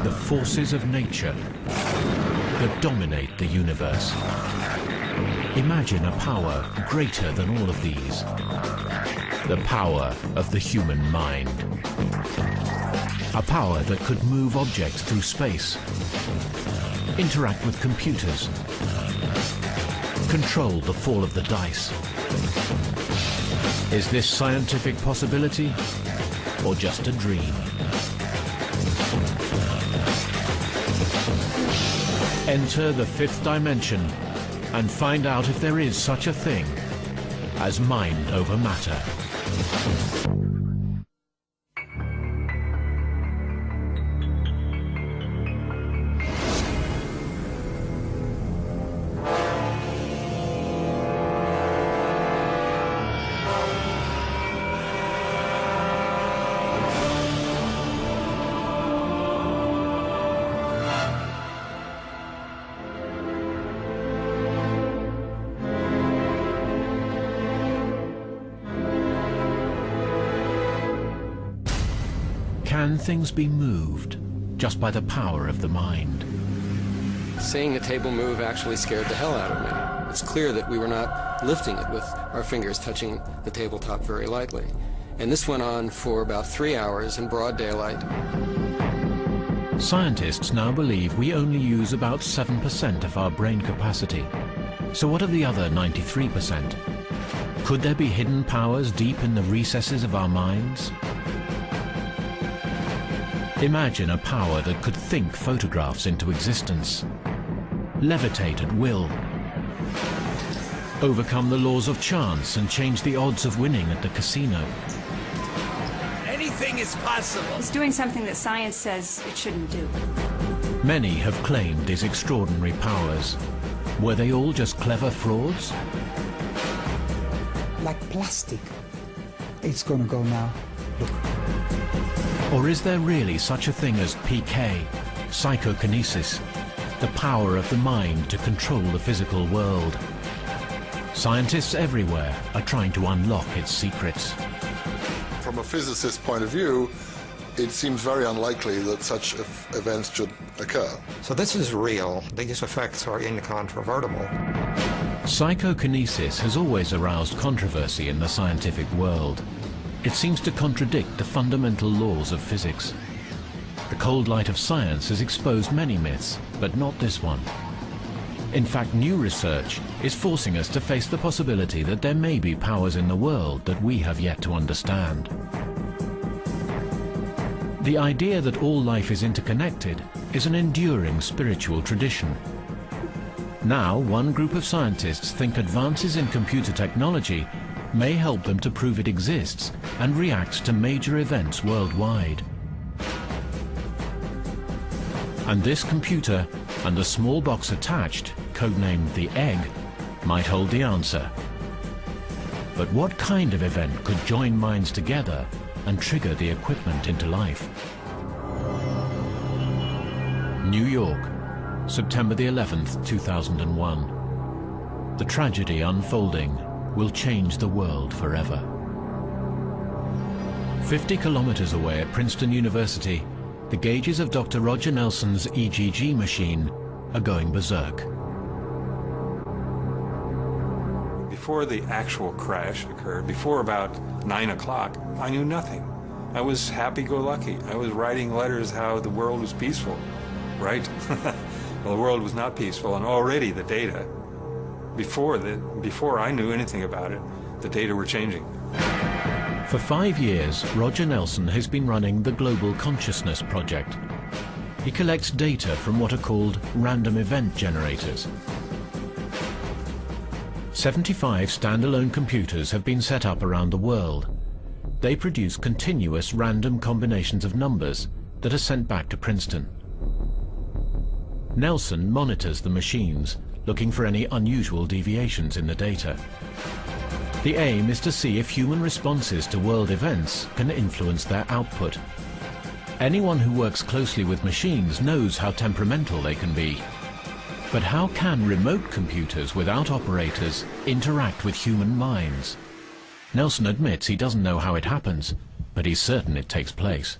the forces of nature that dominate the universe. Imagine a power greater than all of these. The power of the human mind. A power that could move objects through space, interact with computers, control the fall of the dice. Is this scientific possibility or just a dream? Enter the fifth dimension and find out if there is such a thing as mind over matter. Can things be moved just by the power of the mind? Seeing a table move actually scared the hell out of me. It's clear that we were not lifting it with our fingers touching the tabletop very lightly. And this went on for about 3 hours in broad daylight. Scientists now believe we only use about 7% of our brain capacity. So what of the other 93%? Could there be hidden powers deep in the recesses of our minds? Imagine a power that could think photographs into existence, levitate at will, overcome the laws of chance and change the odds of winning at the casino. Anything is possible. It's doing something that science says it shouldn't do. Many have claimed these extraordinary powers. Were they all just clever frauds? Like plastic. It's gonna go now. Look. Or is there really such a thing as PK, psychokinesis, the power of the mind to control the physical world? Scientists everywhere are trying to unlock its secrets. From a physicist's point of view, it seems very unlikely that such events should occur. So this is real. These effects are incontrovertible. Psychokinesis has always aroused controversy in the scientific world. It seems to contradict the fundamental laws of physics. The cold light of science has exposed many myths, but not this one. In fact, new research is forcing us to face the possibility that there may be powers in the world that we have yet to understand. The idea that all life is interconnected is an enduring spiritual tradition. Now, one group of scientists think advances in computer technology may help them to prove it exists and react to major events worldwide. And this computer and the small box attached, codenamed the Egg, might hold the answer. But what kind of event could join minds together and trigger the equipment into life? New York, September the 11th, 2001. The tragedy unfolding will change the world forever. 50 kilometers away at Princeton University, the gauges of Dr. Roger Nelson's EGG machine are going berserk. Before the actual crash occurred, before about 9 o'clock, I knew nothing. I was happy-go-lucky. I was writing letters how the world was peaceful, right? Well, the world was not peaceful, and already the data, before I knew anything about it, the data were changing. For 5 years, Roger Nelson has been running the Global Consciousness Project. He collects data from what are called random event generators. 75 standalone computers have been set up around the world. They produce continuous random combinations of numbers that are sent back to Princeton. Nelson monitors the machines, looking for any unusual deviations in the data. The aim is to see if human responses to world events can influence their output. Anyone who works closely with machines knows how temperamental they can be. But how can remote computers without operators interact with human minds? Nelson admits he doesn't know how it happens, but he's certain it takes place.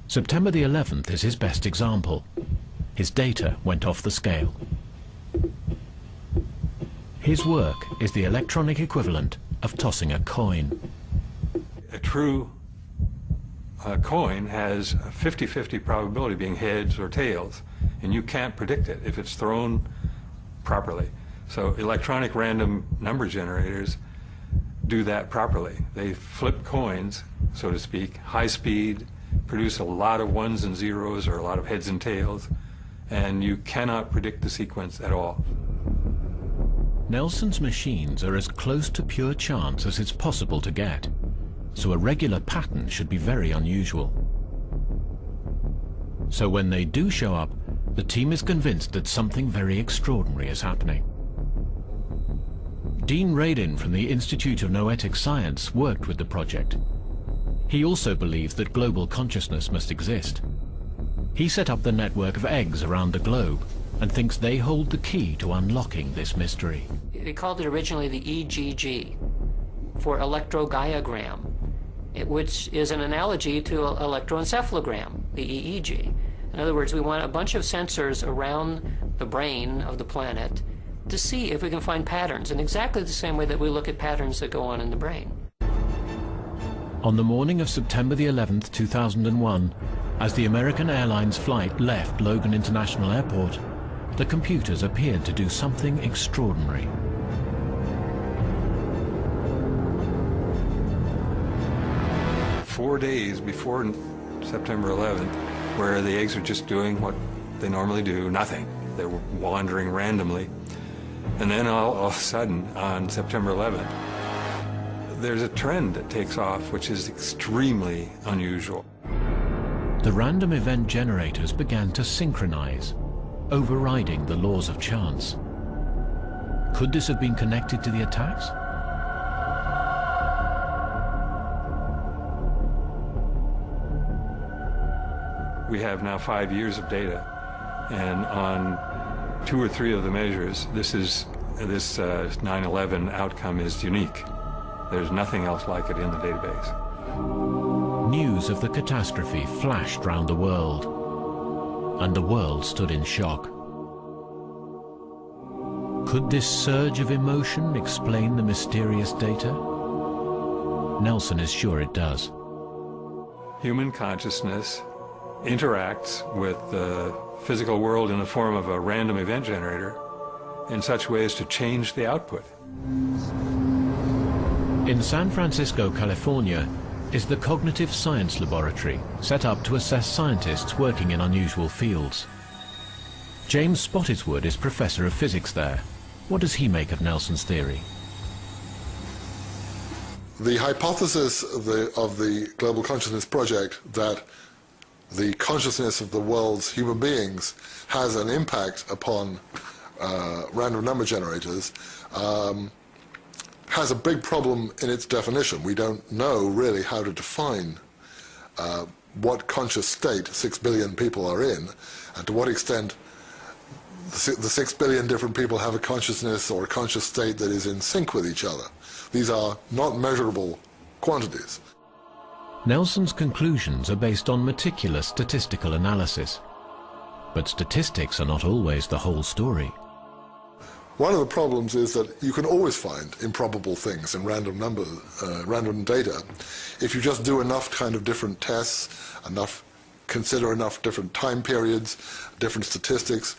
September the 11th is his best example. His data went off the scale. His work is the electronic equivalent of tossing a coin. A true coin has a 50-50 probability of being heads or tails, and you can't predict it if it's thrown properly. So electronic random number generators do that properly. They flip coins, so to speak, high speed, produce a lot of ones and zeros or a lot of heads and tails, and you cannot predict the sequence at all. Nelson's machines are as close to pure chance as it's possible to get, so a regular pattern should be very unusual. So when they do show up, the team is convinced that something very extraordinary is happening. Dean Radin from the Institute of Noetic Science worked with the project. He also believes that global consciousness must exist. He set up the network of eggs around the globe and thinks they hold the key to unlocking this mystery. They called it originally the EGG, for electrogaiagram, which is an analogy to electroencephalogram, the EEG. In other words, we want a bunch of sensors around the brain of the planet to see if we can find patterns in exactly the same way that we look at patterns that go on in the brain. On the morning of September the 11th, 2001, as the American Airlines flight left Logan International Airport, the computers appeared to do something extraordinary. "4 days before September 11th, where the eggs are just doing what they normally do, nothing. They're wandering randomly. And then all of a sudden, on September 11th, there's a trend that takes off, which is extremely unusual. The random event generators began to synchronize, overriding the laws of chance. Could this have been connected to the attacks? We have now 5 years of data, and on 2 or 3 of the measures, this 9/11 outcome is unique. There's nothing else like it in the database. News of the catastrophe flashed round the world, and the world stood in shock. Could this surge of emotion explain the mysterious data? Nelson is sure it does. Human consciousness interacts with the physical world in the form of a random event generator in such ways to change the output. In San Francisco, California, is the Cognitive Science Laboratory, set up to assess scientists working in unusual fields. James Spottiswoode is professor of physics there. What does he make of Nelson's theory? The hypothesis of the Global Consciousness Project that the consciousness of the world's human beings has an impact upon random number generators has a big problem in its definition. We don't know really how to define what conscious state 6 billion people are in, and to what extent the 6 billion different people have a consciousness or a conscious state that is in sync with each other. These are not measurable quantities. Nelson's conclusions are based on meticulous statistical analysis. But statistics are not always the whole story. One of the problems is that you can always find improbable things in random data if you just do enough kind of different tests, consider enough different time periods, different statistics.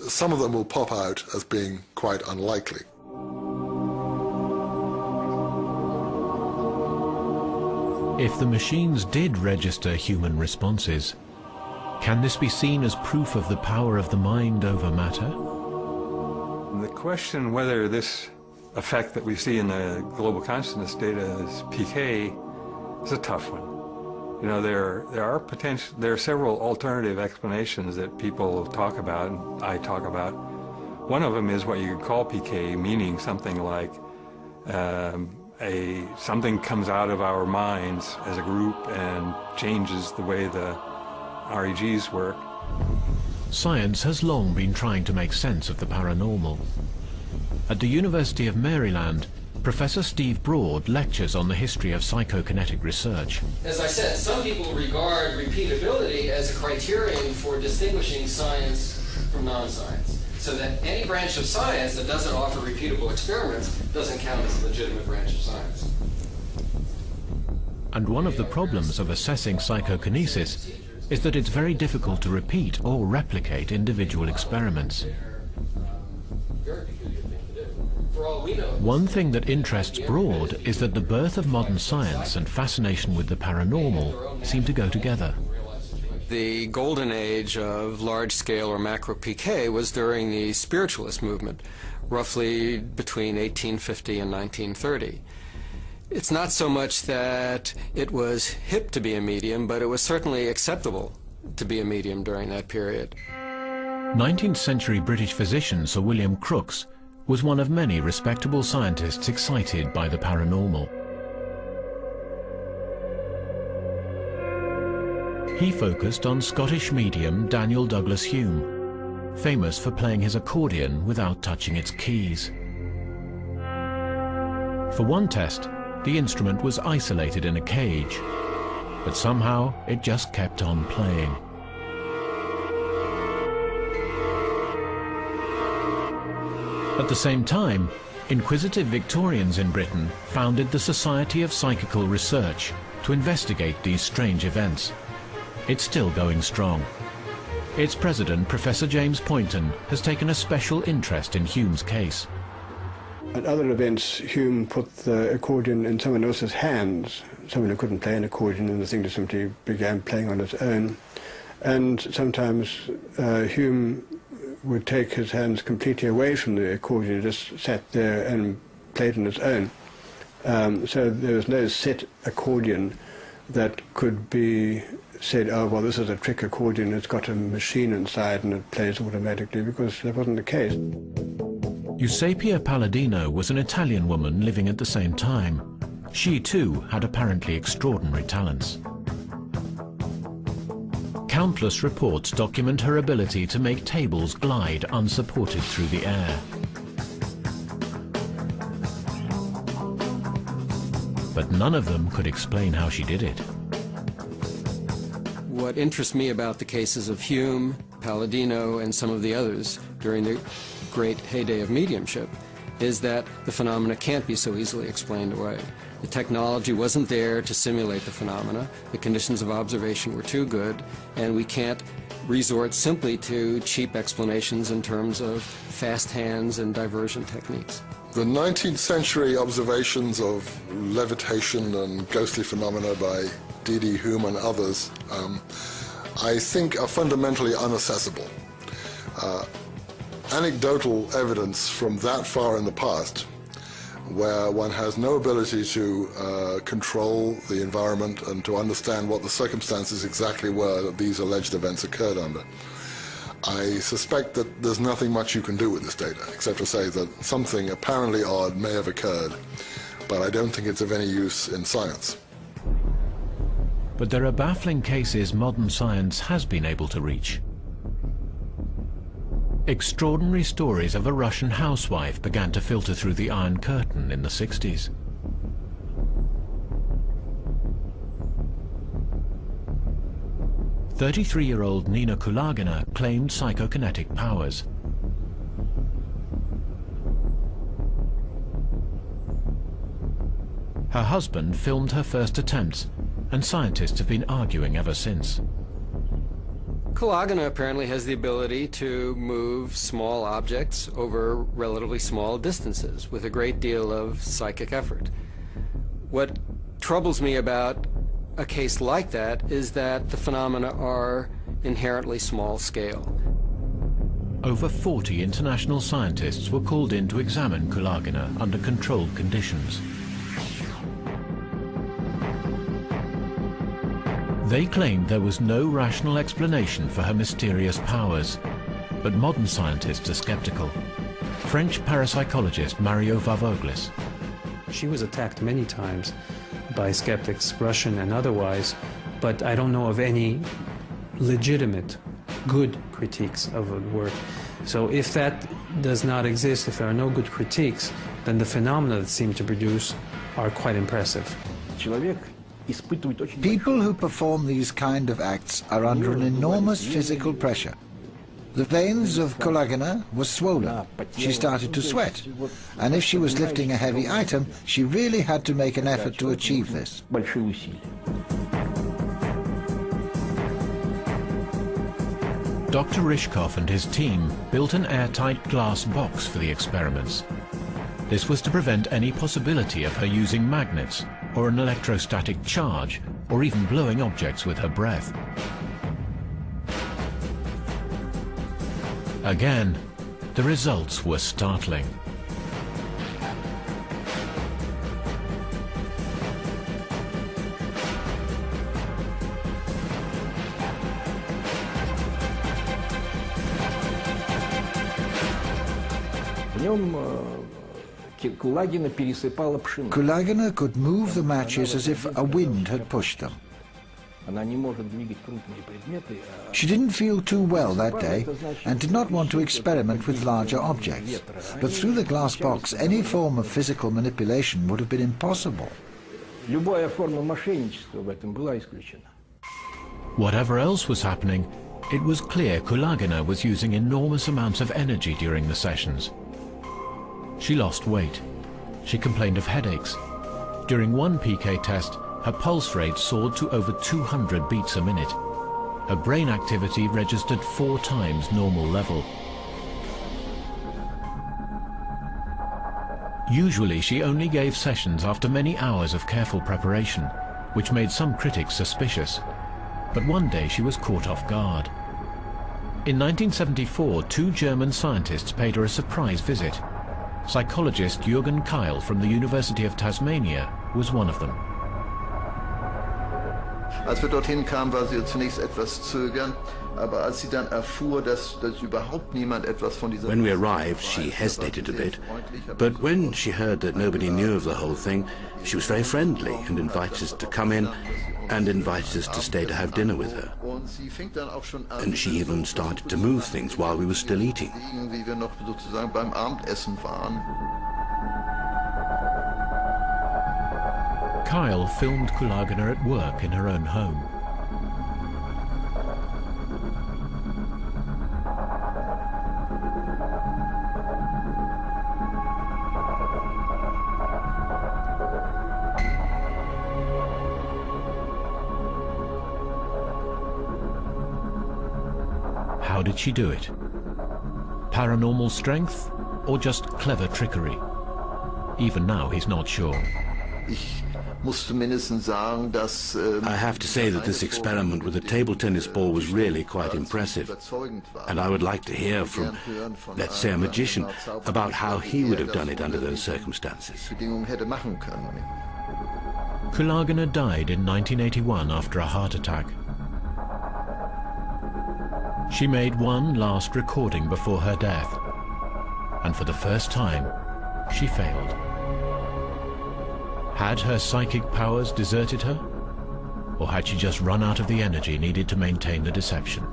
Some of them will pop out as being quite unlikely. If the machines did register human responses, can this be seen as proof of the power of the mind over matter? The question whether this effect that we see in the global consciousness data is PK is a tough one. You know, there are several alternative explanations that people talk about, and I talk about. One of them is what you could call PK, meaning something like something comes out of our minds as a group and changes the way the REGs work. Science has long been trying to make sense of the paranormal. At the University of Maryland, Professor Steve Broad lectures on the history of psychokinetic research. As I said, some people regard repeatability as a criterion for distinguishing science from non-science, so that any branch of science that doesn't offer repeatable experiments doesn't count as a legitimate branch of science. And one of the problems of assessing psychokinesis is that it's very difficult to repeat or replicate individual experiments. One thing that interests Broad is that the birth of modern science and fascination with the paranormal seem to go together. The golden age of large-scale or macro PK was during the spiritualist movement, roughly between 1850 and 1930. It's not so much that it was hip to be a medium, but it was certainly acceptable to be a medium during that period. 19th century British physician Sir William Crookes was one of many respectable scientists excited by the paranormal. He focused on Scottish medium Daniel Douglas Hume, famous for playing his accordion without touching its keys. For one test, the instrument was isolated in a cage, but somehow it just kept on playing. At the same time, inquisitive Victorians in Britain founded the Society of Psychical Research to investigate these strange events. It's still going strong. Its president, Professor James Poynton, has taken a special interest in Hume's case. At other events, Hume put the accordion in someone else's hands, someone who couldn't play an accordion, and the thing just simply began playing on its own. And sometimes Hume would take his hands completely away from the accordion, just sat there and played on its own. So there was no set accordion that could be said, oh, well, this is a trick accordion, it's got a machine inside and it plays automatically, because that wasn't the case. Eusapia Palladino was an Italian woman living at the same time. She too had apparently extraordinary talents. Countless reports document her ability to make tables glide unsupported through the air. But none of them could explain how she did it. What interests me about the cases of Hume, Palladino, and some of the others during the great heyday of mediumship is that the phenomena can't be so easily explained away. The technology wasn't there to simulate the phenomena, the conditions of observation were too good, and we can't resort simply to cheap explanations in terms of fast hands and diversion techniques. The 19th century observations of levitation and ghostly phenomena by D.D. Hume and others, I think are fundamentally unaccessible. Anecdotal evidence from that far in the past, where one has no ability to control the environment and to understand what the circumstances exactly were that these alleged events occurred under. I suspect that there's nothing much you can do with this data, except to say that something apparently odd may have occurred, but I don't think it's of any use in science. But there are baffling cases modern science has been able to reach. Extraordinary stories of a Russian housewife began to filter through the Iron Curtain in the 60s. "33-year-old Nina Kulagina claimed psychokinetic powers. Her husband filmed her first attempts, and scientists have been arguing ever since. Kulagina apparently has the ability to move small objects over relatively small distances with a great deal of psychic effort. What troubles me about a case like that is that the phenomena are inherently small scale. Over 40 international scientists were called in to examine Kulagina under controlled conditions. They claimed there was no rational explanation for her mysterious powers, but modern scientists are skeptical. French parapsychologist Mario Vavoglis. She was attacked many times by skeptics, Russian and otherwise, but I don't know of any legitimate, good critiques of her work. So if that does not exist, if there are no good critiques, then the phenomena that seem to produce are quite impressive. People who perform these kind of acts are under an enormous physical pressure. The veins of Kulagina were swollen. She started to sweat, and if she was lifting a heavy item, she really had to make an effort to achieve this. Dr. Rishkov and his team built an airtight glass box for the experiments. This was to prevent any possibility of her using magnets or an electrostatic charge, or even blowing objects with her breath. Again, the results were startling. Kulagina could move the matches as if a wind had pushed them. She didn't feel too well that day and did not want to experiment with larger objects. But through the glass box, any form of physical manipulation would have been impossible. Whatever else was happening, it was clear Kulagina was using enormous amounts of energy during the sessions. She lost weight. She complained of headaches. During one PK test, her pulse rate soared to over 200 beats a minute. Her brain activity registered 4 times normal level. Usually she only gave sessions after many hours of careful preparation, which made some critics suspicious. But one day she was caught off guard. In 1974, 2 German scientists paid her a surprise visit. Psychologist Jürgen Keil from the University of Tasmania was one of them. Als wir dorthin kamen, war sie zunächst etwas zögernd, aber als sie dann erfuhr, dass überhaupt niemand etwas von dieser... When we arrived, she hesitated a bit, but when she heard that nobody knew of the whole thing, she was very friendly and invited us to come in and invited us to stay to have dinner with her. And she even started to move things while we were still eating. Wie wir noch sozusagen beim Abendessen waren. Kyle filmed Kulagina at work in her own home. How did she do it? Paranormal strength or just clever trickery? Even now he's not sure. I have to say that this experiment with a table tennis ball was really quite impressive, and I would like to hear from, let's say, a magician about how he would have done it under those circumstances. Kulagina died in 1981 after a heart attack. She made one last recording before her death, and for the first time, she failed. Had her psychic powers deserted her? Or had she just run out of the energy needed to maintain the deception?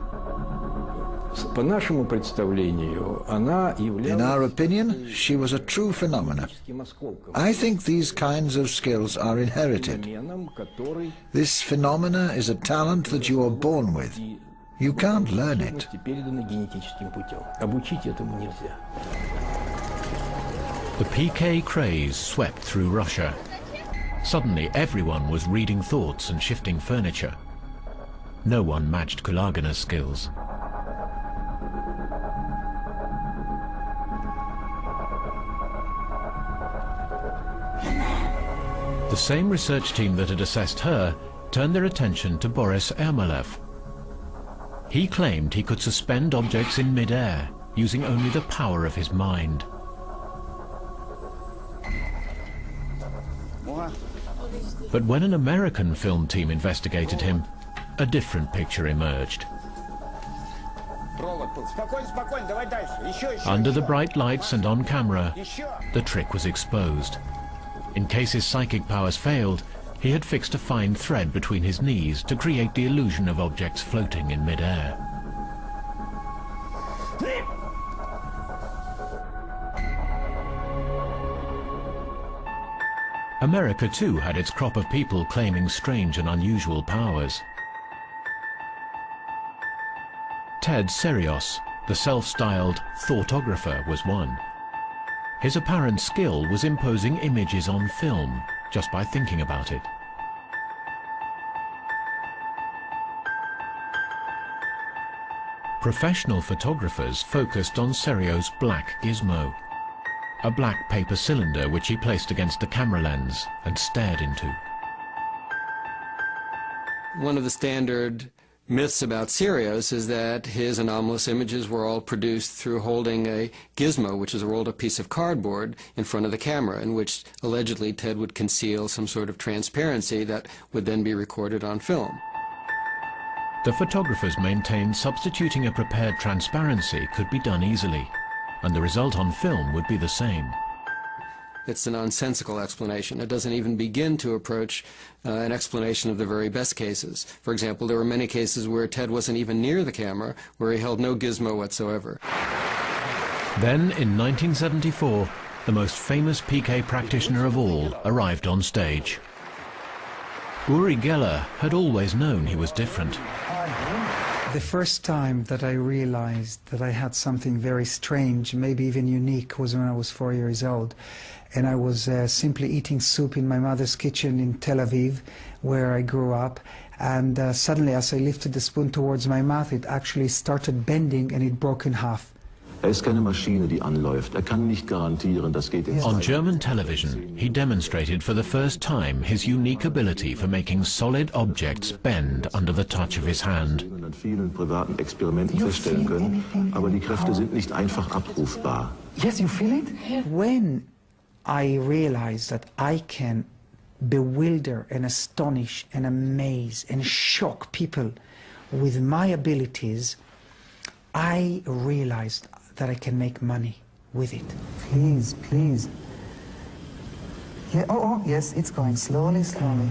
In our opinion, she was a true phenomenon. I think these kinds of skills are inherited. This phenomena is a talent that you are born with. You can't learn it. The PK craze swept through Russia. Suddenly everyone was reading thoughts and shifting furniture. No one matched Kulagina's skills. The same research team that had assessed her turned their attention to Boris Ermolov. He claimed he could suspend objects in mid-air using only the power of his mind. But when an American film team investigated him, a different picture emerged. Under the bright lights and on camera, the trick was exposed. In case his psychic powers failed, he had fixed a fine thread between his knees to create the illusion of objects floating in mid-air. America too had its crop of people claiming strange and unusual powers. Ted Serios, the self-styled thoughtographer, was one. His apparent skill was imposing images on film just by thinking about it. Professional photographers focused on Serios' black gizmo, a black paper cylinder which he placed against the camera lens and stared into. One of the standard myths about Serios is that his anomalous images were all produced through holding a gizmo, which is a rolled up piece of cardboard, in front of the camera, in which allegedly Ted would conceal some sort of transparency that would then be recorded on film. The photographers maintained substituting a prepared transparency could be done easily, and the result on film would be the same. It's a nonsensical explanation. It doesn't even begin to approach an explanation of the very best cases. For example, there were many cases where Ted wasn't even near the camera, where he held no gizmo whatsoever. Then, in 1974, the most famous PK practitioner of all arrived on stage. Uri Geller had always known he was different. The first time that I realized that I had something very strange, maybe even unique, was when I was 4 years old. And I was simply eating soup in my mother's kitchen in Tel Aviv, where I grew up. And suddenly, as I lifted the spoon towards my mouth, it actually started bending and it broke in half. Ist keine Maschine, die anläuft. Kann nicht garantieren, das geht in On German television, he demonstrated for the first time his unique ability for making solid objects bend under the touch of his hand. An vielen privaten Experimenten feststellen können, aber die Kräfte sind nicht einfach abrufbar. Yes, you feel it? When I realized that I can bewilder and astonish and amaze and shock people with my abilities, I realized that I can make money with it. Please, please. Yeah, oh, yes, it's going slowly, slowly.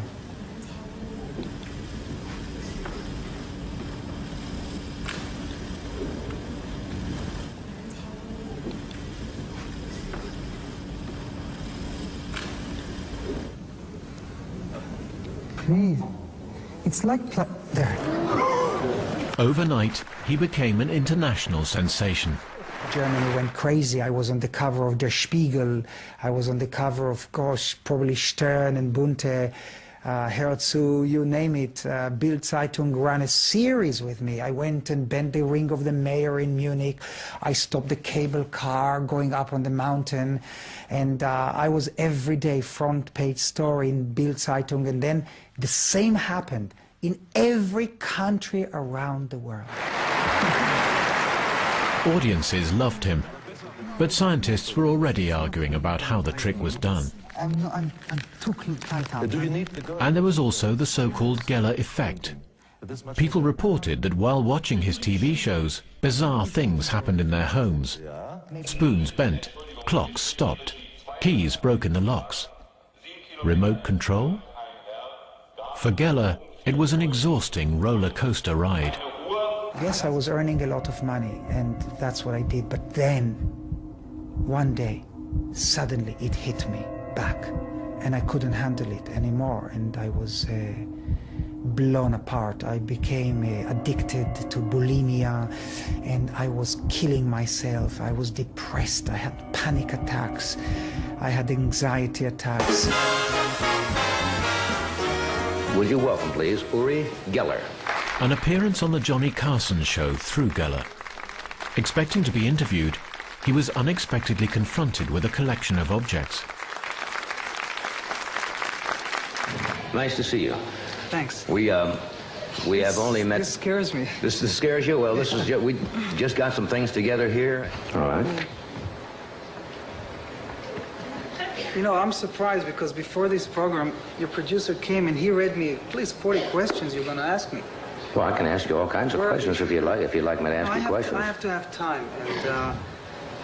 Please. It's like there. Overnight, he became an international sensation. Germany went crazy. I was on the cover of Der Spiegel. I was on the cover of, gosh, probably Stern and Bunte, Herzu, you name it. Bild Zeitung ran a series with me. I went and bent the ring of the mayor in Munich. I stopped the cable car going up on the mountain. And I was every day front page story in Bild Zeitung. And then the same happened in every country around the world. Audiences loved him, but scientists were already arguing about how the trick was done. I'm too tight up. And there was also the so-called Geller effect. People reported that while watching his TV shows, bizarre things happened in their homes. Spoons bent, clocks stopped, keys broke in the locks. Remote control? For Geller, it was an exhausting roller coaster ride. Yes, I was earning a lot of money, and that's what I did. But then, one day, suddenly it hit me back, and I couldn't handle it anymore, and I was blown apart. I became addicted to bulimia, and I was killing myself. I was depressed. I had panic attacks. I had anxiety attacks. Would you welcome, please, Uri Geller. An appearance on the Johnny Carson show through Geller. Expecting to be interviewed, he was unexpectedly confronted with a collection of objects. Nice to see you. Thanks. We have only met... This scares me. This scares you? Well, this is we just got some things together here. All right. You know, I'm surprised because before this program, your producer came and he read me at least 40 questions you're going to ask me. Well, I can ask you all kinds of questions if you'd like me to ask you questions. I have to have time,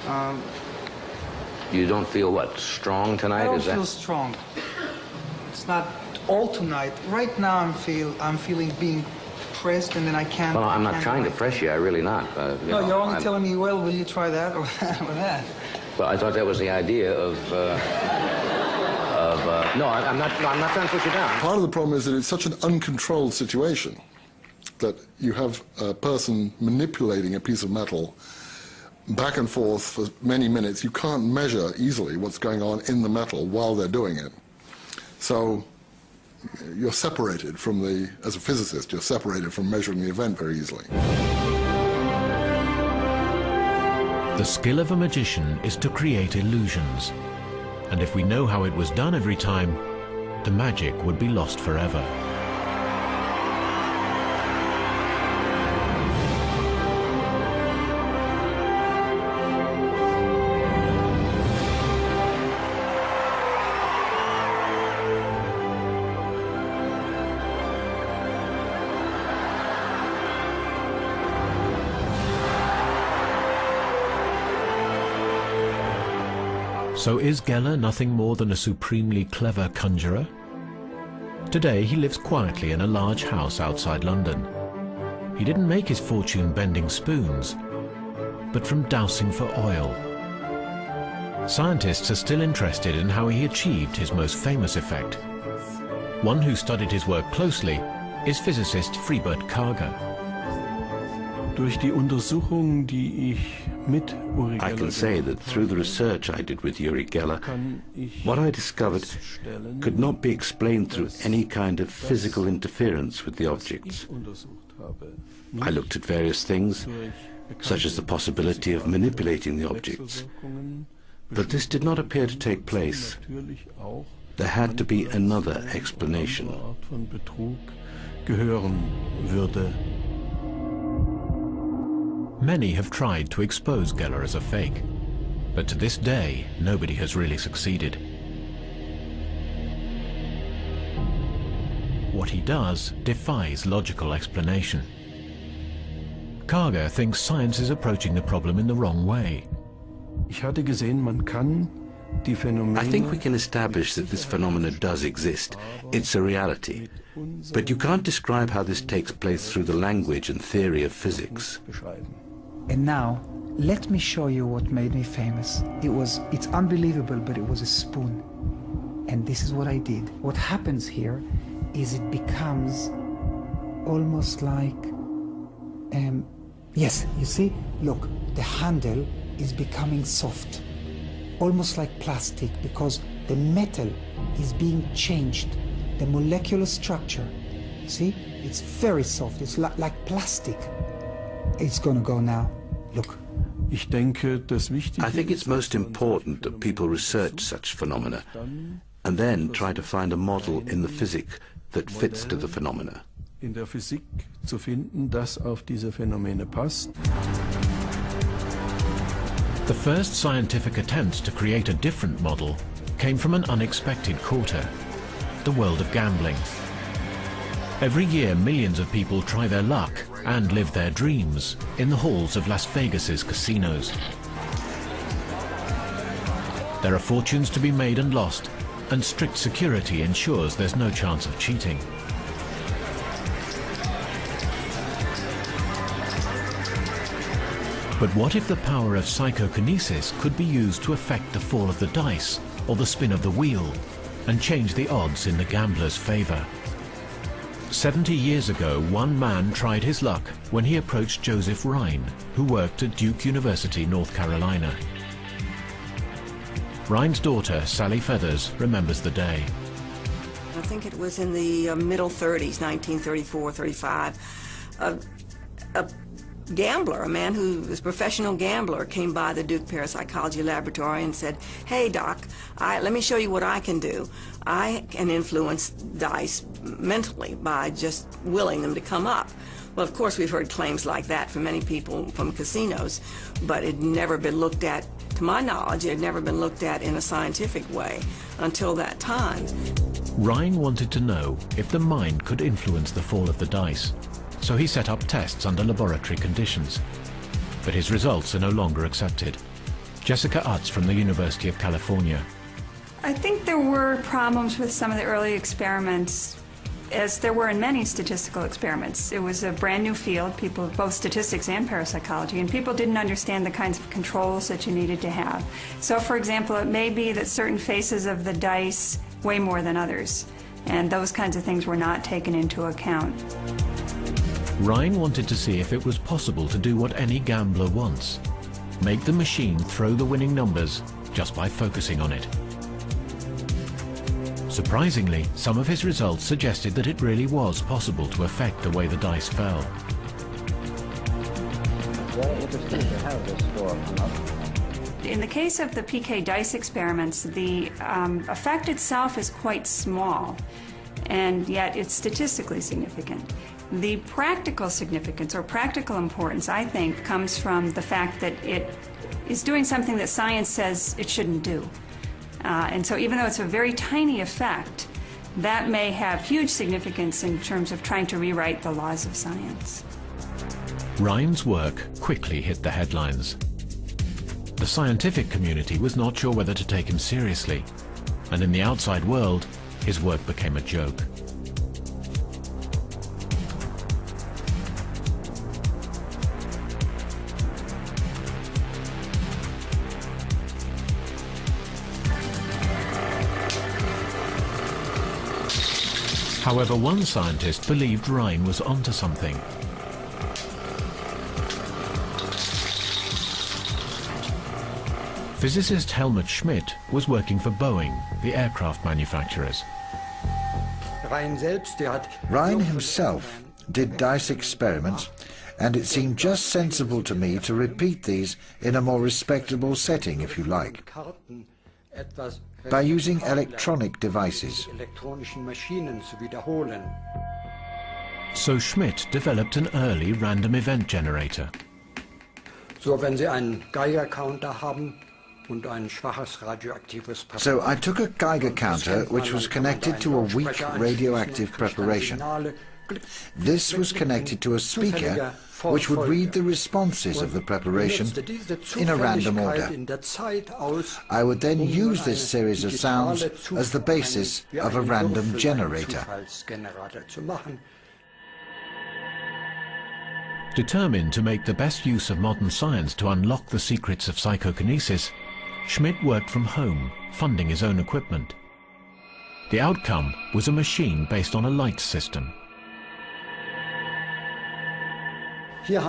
and you don't feel what, strong tonight? I don't feel strong. It's not all tonight. Right now, I'm feeling being pressed, and then I can't. Well, I'm not trying to press you. I really not. No, you're only telling me, well, will you try that or that or that? Well, I thought that was the idea of of, no, I'm not trying to push you down. Part of the problem is that it's such an uncontrolled situation that you have a person manipulating a piece of metal back and forth for many minutes. You can't measure easily what's going on in the metal while they're doing it. So you're separated from the, as a physicist, you're separated from measuring the event very easily. The skill of a magician is to create illusions. And if we know how it was done every time, the magic would be lost forever. So is Geller nothing more than a supremely clever conjurer? Today he lives quietly in a large house outside London. He didn't make his fortune bending spoons, but from dowsing for oil. Scientists are still interested in how he achieved his most famous effect. One who studied his work closely is physicist Freibert Karger. Durch die Untersuchungen, die ich mit Uri I can say that through the research I did with Uri Geller, what I discovered could not be explained through any kind of physical interference with the objects. I looked at various things, such as the possibility of manipulating the objects, but this did not appear to take place. There had to be another explanation. Many have tried to expose Geller as a fake, but to this day, nobody has really succeeded. What he does defies logical explanation. Karger thinks science is approaching the problem in the wrong way. Ich hatte gesehen, man kann die Phänomene. I think we can establish that this phenomenon does exist. It's a reality. But you can't describe how this takes place through the language and theory of physics. And now, let me show you what made me famous. It's unbelievable, but it was a spoon. And this is what I did. What happens here is it becomes almost like, yes, you see, look, the handle is becoming soft, almost like plastic, because the metal is being changed. The molecular structure, see, it's very soft, it's like plastic. It's going to go now. Look. I think it's most important that people research such phenomena and then try to find a model in the physics that fits to the phenomena. In der Physik zu finden, das auf diese Phänomene passt. The first scientific attempt to create a different model came from an unexpected quarter, the world of gambling. Every year, millions of people try their luck and live their dreams in the halls of Las Vegas's casinos. There are fortunes to be made and lost, and strict security ensures there's no chance of cheating. But what if the power of psychokinesis could be used to affect the fall of the dice or the spin of the wheel and change the odds in the gambler's favor? 70 years ago, one man tried his luck when he approached Joseph Rhine, who worked at Duke University, North Carolina. Rhine's daughter, Sally Feathers, remembers the day. I think it was in the middle 30s, 1934, 35. A gambler, a man who was a professional gambler, came by the Duke Parapsychology Laboratory and said, "Hey, Doc, let me show you what I can do. I can influence dice mentally by just willing them to come up." Well, of course, we've heard claims like that from many people from casinos, but it had never been looked at, to my knowledge, it had never been looked at in a scientific way until that time. Rhine wanted to know if the mind could influence the fall of the dice, so he set up tests under laboratory conditions. But his results are no longer accepted. Jessica Utz from the University of California. I think there were problems with some of the early experiments, as there were in many statistical experiments. It was a brand new field, people, both statistics and parapsychology, and people didn't understand the kinds of controls that you needed to have. So, for example, it may be that certain faces of the dice way more than others. And those kinds of things were not taken into account. Rhine wanted to see if it was possible to do what any gambler wants: make the machine throw the winning numbers just by focusing on it. Surprisingly, some of his results suggested that it really was possible to affect the way the dice fell. Very interesting to have this score come up. In the case of the PK dice experiments, the effect itself is quite small, and yet it's statistically significant. The practical significance or practical importance, I think, comes from the fact that it is doing something that science says it shouldn't do. And so even though it's a very tiny effect, that may have huge significance in terms of trying to rewrite the laws of science. Rhine's work quickly hit the headlines. The scientific community was not sure whether to take him seriously, and in the outside world, his work became a joke. However, one scientist believed Rhine was onto something. Physicist Helmut Schmidt was working for Boeing, the aircraft manufacturers. Rhine himself did dice experiments, and it seemed just sensible to me to repeat these in a more respectable setting, if you like, by using electronic devices. So Schmidt developed an early random event generator. So I took a Geiger counter which was connected to a weak radioactive preparation. This was connected to a speaker which would read the responses of the preparation in a random order. I would then use this series of sounds as the basis of a random generator. Determined to make the best use of modern science to unlock the secrets of psychokinesis, Schmidt worked from home, funding his own equipment. The outcome was a machine based on a light system. Here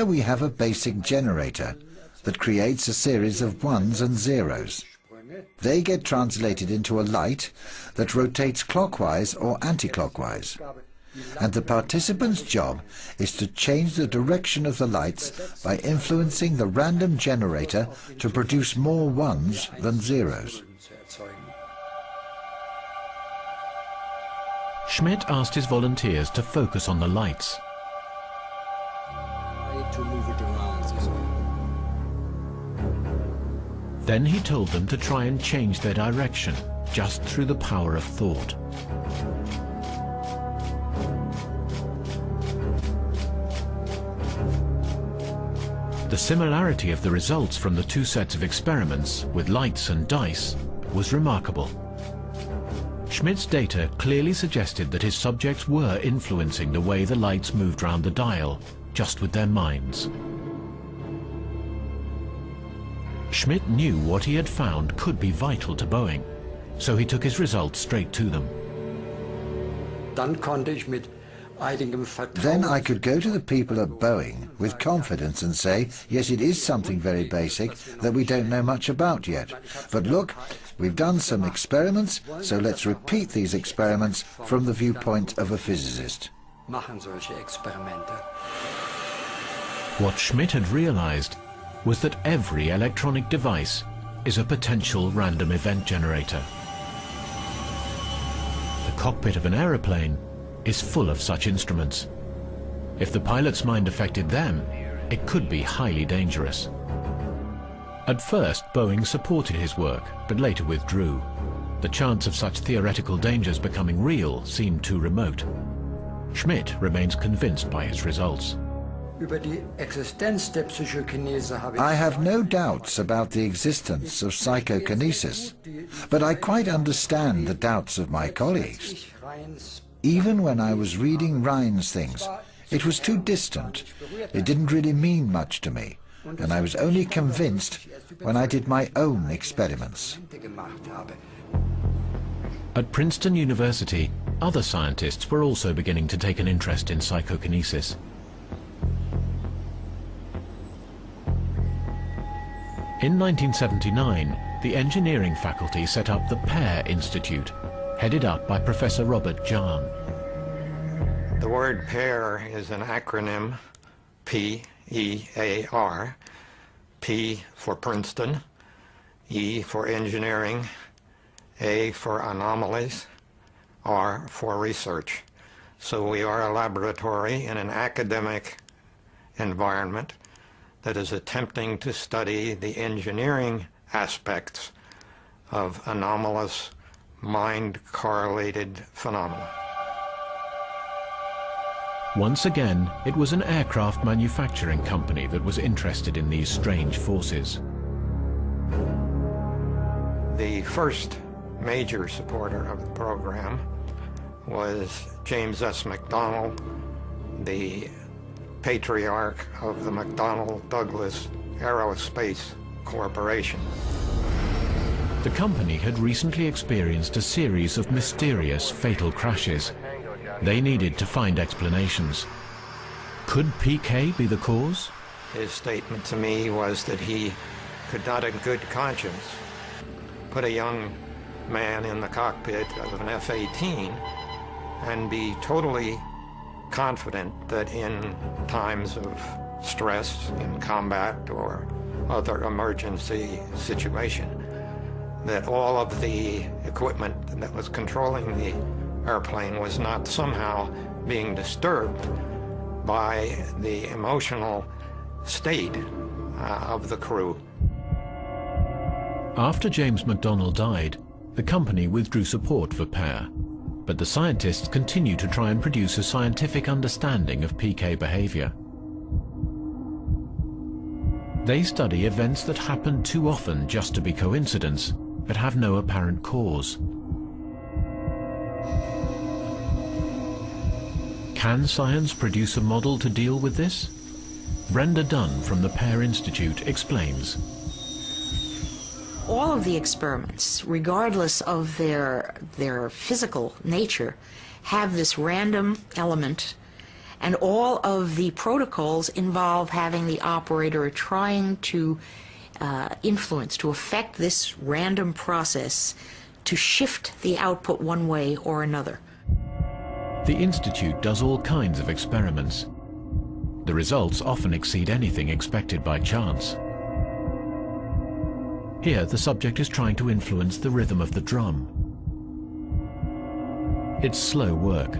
we have a basic generator that creates a series of ones and zeros. They get translated into a light that rotates clockwise or anti-clockwise. And the participant's job is to change the direction of the lights by influencing the random generator to produce more ones than zeros. Schmidt asked his volunteers to focus on the lights. Then he told them to try and change their direction just through the power of thought. The similarity of the results from the two sets of experiments with lights and dice was remarkable. Schmidt's data clearly suggested that his subjects were influencing the way the lights moved round the dial, just with their minds. Schmidt knew what he had found could be vital to Boeing, so he took his results straight to them. Then I could go to the people at Boeing with confidence and say, yes, it is something very basic that we don't know much about yet. But look, we've done some experiments, so let's repeat these experiments from the viewpoint of a physicist. What Schmidt had realized was that every electronic device is a potential random event generator. The cockpit of an aeroplane is full of such instruments. If the pilot's mind affected them, it could be highly dangerous. At first, Boeing supported his work, but later withdrew. The chance of such theoretical dangers becoming real seemed too remote. Schmidt remains convinced by his results. I have no doubts about the existence of psychokinesis, but I quite understand the doubts of my colleagues. Even when I was reading Rhine's things, it was too distant. It didn't really mean much to me. and I was only convinced when I did my own experiments. At Princeton University, other scientists were also beginning to take an interest in psychokinesis. In 1979, the engineering faculty set up the PEAR Institute, headed up by Professor Robert Jahn. The word PEAR is an acronym, P-E-A-R, P for Princeton, E for engineering, A for anomalies, R for research. So we are a laboratory in an academic environment that is attempting to study the engineering aspects of anomalous mind-correlated phenomena. Once again, it was an aircraft manufacturing company that was interested in these strange forces. The first major supporter of the program was James S. McDonnell, the patriarch of the McDonnell Douglas Aerospace Corporation. The company had recently experienced a series of mysterious fatal crashes. They needed to find explanations. Could PK be the cause? His statement to me was that he could not in good conscience put a young man in the cockpit of an F-18 and be totally confident that in times of stress, in combat or other emergency situation, that all of the equipment that was controlling the airplane was not somehow being disturbed by the emotional state of the crew. After James McDonnell died, the company withdrew support for PEAR, but the scientists continue to try and produce a scientific understanding of PK behavior. They study events that happen too often just to be coincidence, but have no apparent cause. Can science produce a model to deal with this? Brenda Dunn from the PEAR Institute explains. All of the experiments, regardless of their physical nature, have this random element, and all of the protocols involve having the operator trying to influence, to affect this random process, to shift the output one way or another. The Institute does all kinds of experiments. The results often exceed anything expected by chance. Here, the subject is trying to influence the rhythm of the drum. It's slow work.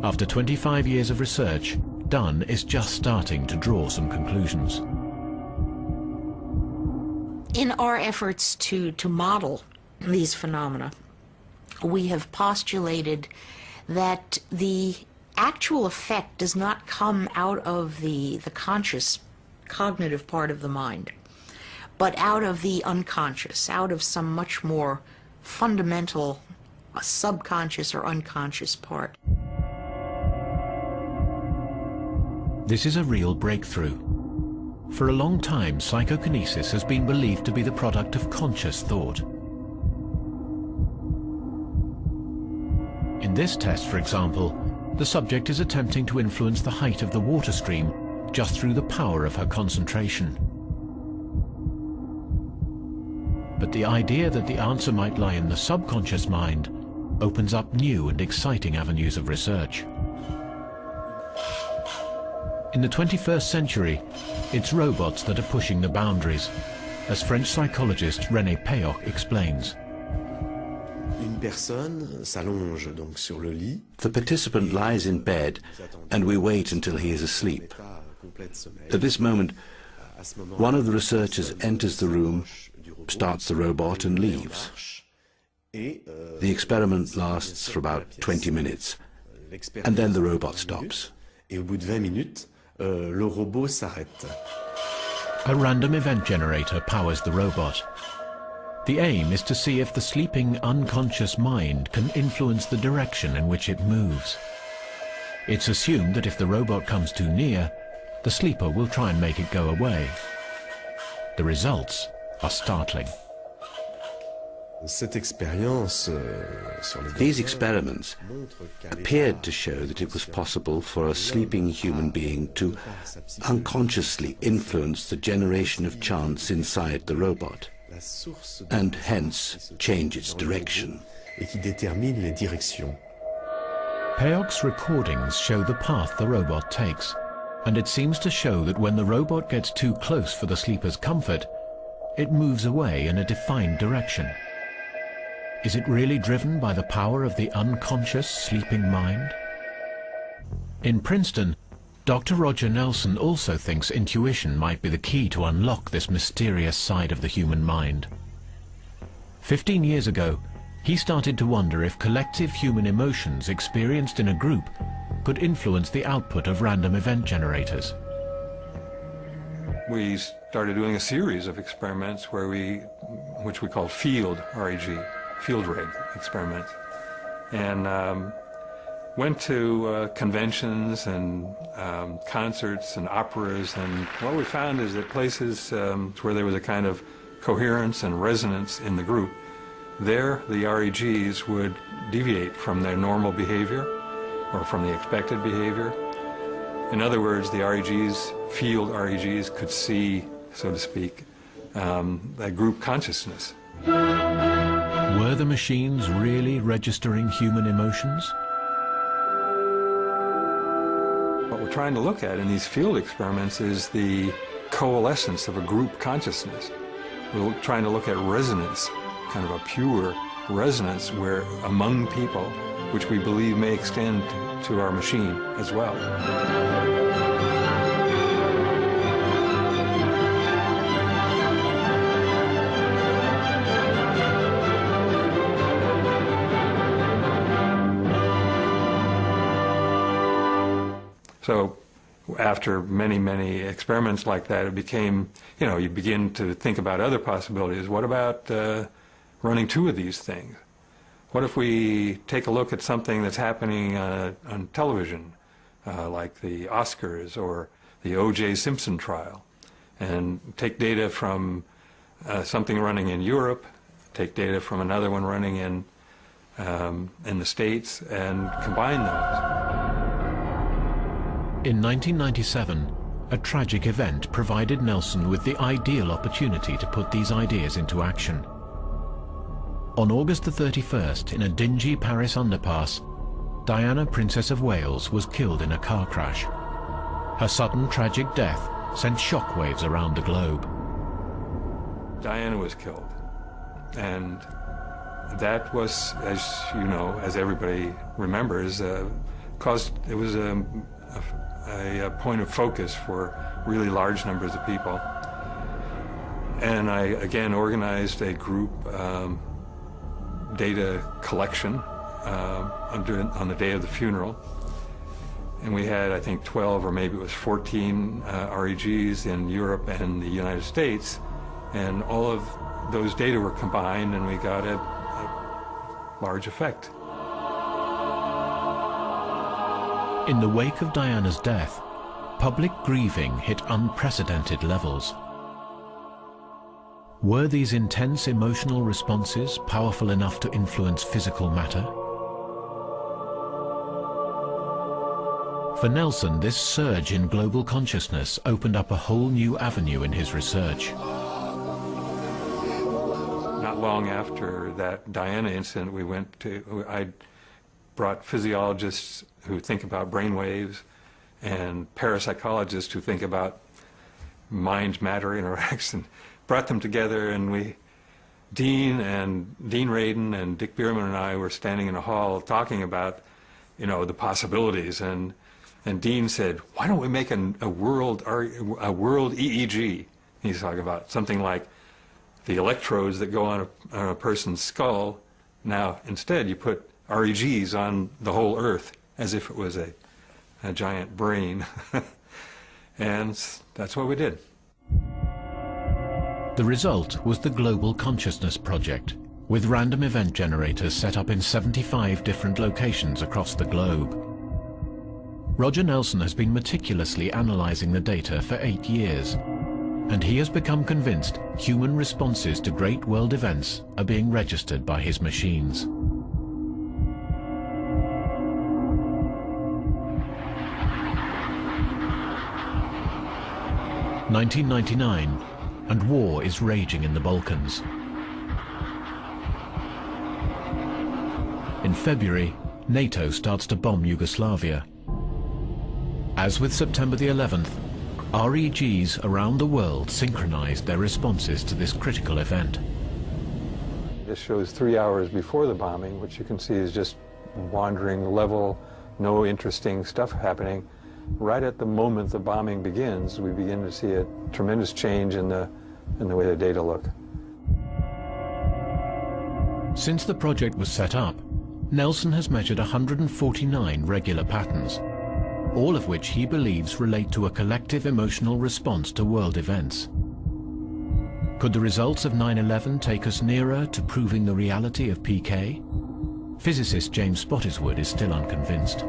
After 25 years of research, Dunn is just starting to draw some conclusions. In our efforts to model these phenomena, we have postulated that the actual effect does not come out of the conscious, cognitive part of the mind, but out of the unconscious, out of some much more fundamental subconscious or unconscious part. This is a real breakthrough. For a long time, psychokinesis has been believed to be the product of conscious thought. In this test, for example, the subject is attempting to influence the height of the water stream just through the power of her concentration. But the idea that the answer might lie in the subconscious mind opens up new and exciting avenues of research. In the 21st century, it's robots that are pushing the boundaries, as French psychologist René Payoc explains. The participant lies in bed and we wait until he is asleep. At this moment, one of the researchers enters the room, starts the robot and leaves. The experiment lasts for about 20 minutes, and then the robot stops. A random event generator powers the robot. The aim is to see if the sleeping unconscious mind can influence the direction in which it moves. It's assumed that if the robot comes too near, the sleeper will try and make it go away. The results are startling. These experiments appeared to show that it was possible for a sleeping human being to unconsciously influence the generation of chance inside the robot, and hence change its direction. Payok's recordings show the path the robot takes, and it seems to show that when the robot gets too close for the sleeper's comfort, it moves away in a defined direction. Is it really driven by the power of the unconscious sleeping mind? In Princeton, Dr. Roger Nelson also thinks intuition might be the key to unlock this mysterious side of the human mind. 15 years ago, he started to wonder if collective human emotions experienced in a group could influence the output of random event generators. We started doing a series of experiments which we called field REG, field rig experiments, and went to conventions and concerts and operas, and what we found is that places where there was a kind of coherence and resonance in the group, there the REGs would deviate from their normal behavior or from the expected behavior. In other words, the REGs, field REGs, could see, so to speak, that group consciousness. Were the machines really registering human emotions? What we're trying to look at in these field experiments is the coalescence of a group consciousness. We're trying to look at resonance, kind of a pure resonance where among people, which we believe may extend to our machine as well. So after many, many experiments like that, it became, you begin to think about other possibilities. What about running two of these things? What if we take a look at something that's happening on television, like the Oscars or the O.J. Simpson trial, and take data from something running in Europe, take data from another one running in the States, and combine those? In 1997, a tragic event provided Nelson with the ideal opportunity to put these ideas into action. On August the 31st, in a dingy Paris underpass, Diana, Princess of Wales, was killed in a car crash. Her sudden tragic death sent shockwaves around the globe. Diana was killed, and that was, as you know, as everybody remembers, it was a point of focus for really large numbers of people. And I again organized a group data collection on the day of the funeral, and we had, I think, 12 or maybe it was 14 REGs in Europe and the United States, and all of those data were combined, and we got a large effect. In the wake of Diana's death, public grieving hit unprecedented levels. Were these intense emotional responses powerful enough to influence physical matter? For Nelson, this surge in global consciousness opened up a whole new avenue in his research. Not long after that Diana incident, I brought physiologists who think about brain waves and parapsychologists who think about mind-matter interaction, brought them together, and Dean Radin and Dick Bierman and I were standing in a hall talking about, the possibilities, and Dean said, why don't we make a world EEG? He's talking about something like the electrodes that go on a person's skull. Now, instead, you put REGs on the whole Earth as if it was a giant brain. And that's what we did. The result was the Global Consciousness Project, with random event generators set up in 75 different locations across the globe. Roger Nelson has been meticulously analyzing the data for 8 years. and he has become convinced human responses to great world events are being registered by his machines. (1999), and war is raging in the Balkans. In February, NATO starts to bomb Yugoslavia. As with September the 11th, REGs around the world synchronized their responses to this critical event. This shows 3 hours before the bombing, which you can see is just wandering level, no interesting stuff happening. Right at the moment the bombing begins, we begin to see a tremendous change in the way the data look. Since the project was set up, Nelson has measured 149 regular patterns, all of which he believes relate to a collective emotional response to world events. Could the results of 9/11 take us nearer to proving the reality of PK? Physicist James Spottiswoode is still unconvinced.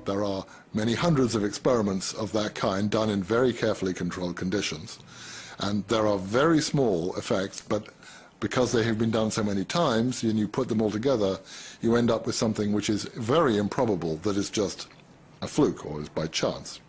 There are many hundreds of experiments of that kind done in very carefully controlled conditions, and there are very small effects, but because they have been done so many times and you put them all together, you end up with something which is very improbable, that is just a fluke or is by chance.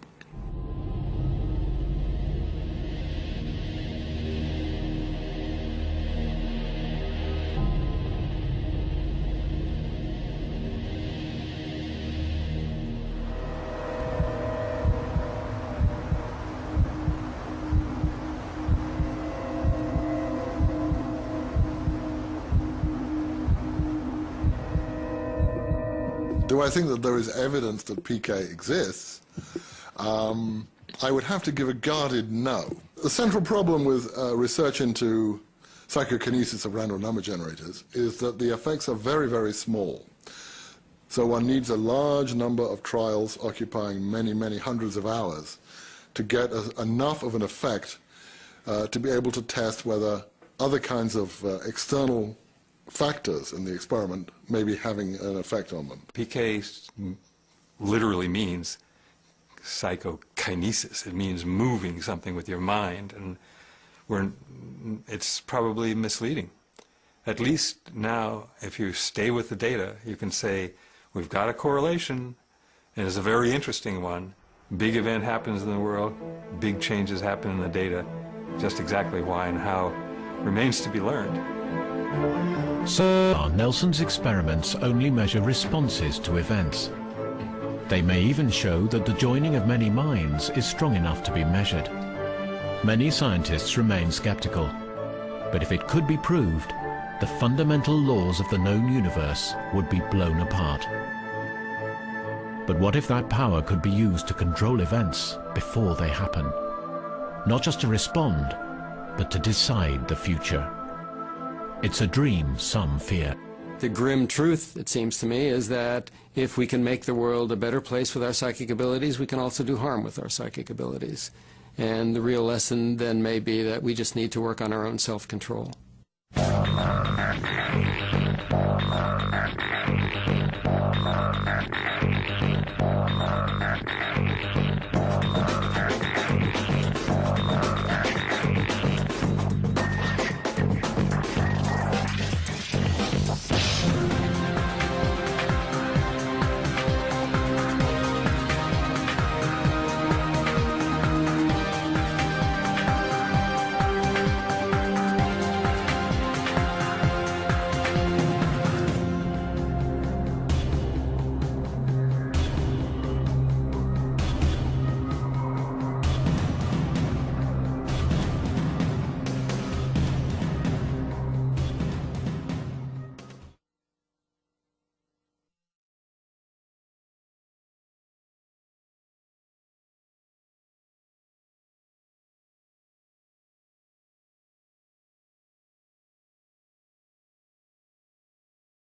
Do I think that there is evidence that PK exists? I would have to give a guarded no. The central problem with research into psychokinesis of random number generators is that the effects are very, very small. So one needs a large number of trials occupying many, many hundreds of hours to get enough of an effect to be able to test whether other kinds of external factors in the experiment may be having an effect on them. PK literally means psychokinesis. It means moving something with your mind, and it's probably misleading. At least now, if you stay with the data, you can say, we've got a correlation, and it's a very interesting one. Big event happens in the world, big changes happen in the data. Just exactly why and how remains to be learned. So far, Nelson's experiments only measure responses to events. They may even show that the joining of many minds is strong enough to be measured. Many scientists remain skeptical, but if it could be proved, the fundamental laws of the known universe would be blown apart. But what if that power could be used to control events before they happen? Not just to respond, but to decide the future. It's a dream some fear. The grim truth, it seems to me, is that if we can make the world a better place with our psychic abilities, we can also do harm with our psychic abilities. And the real lesson then may be that we just need to work on our own self-control.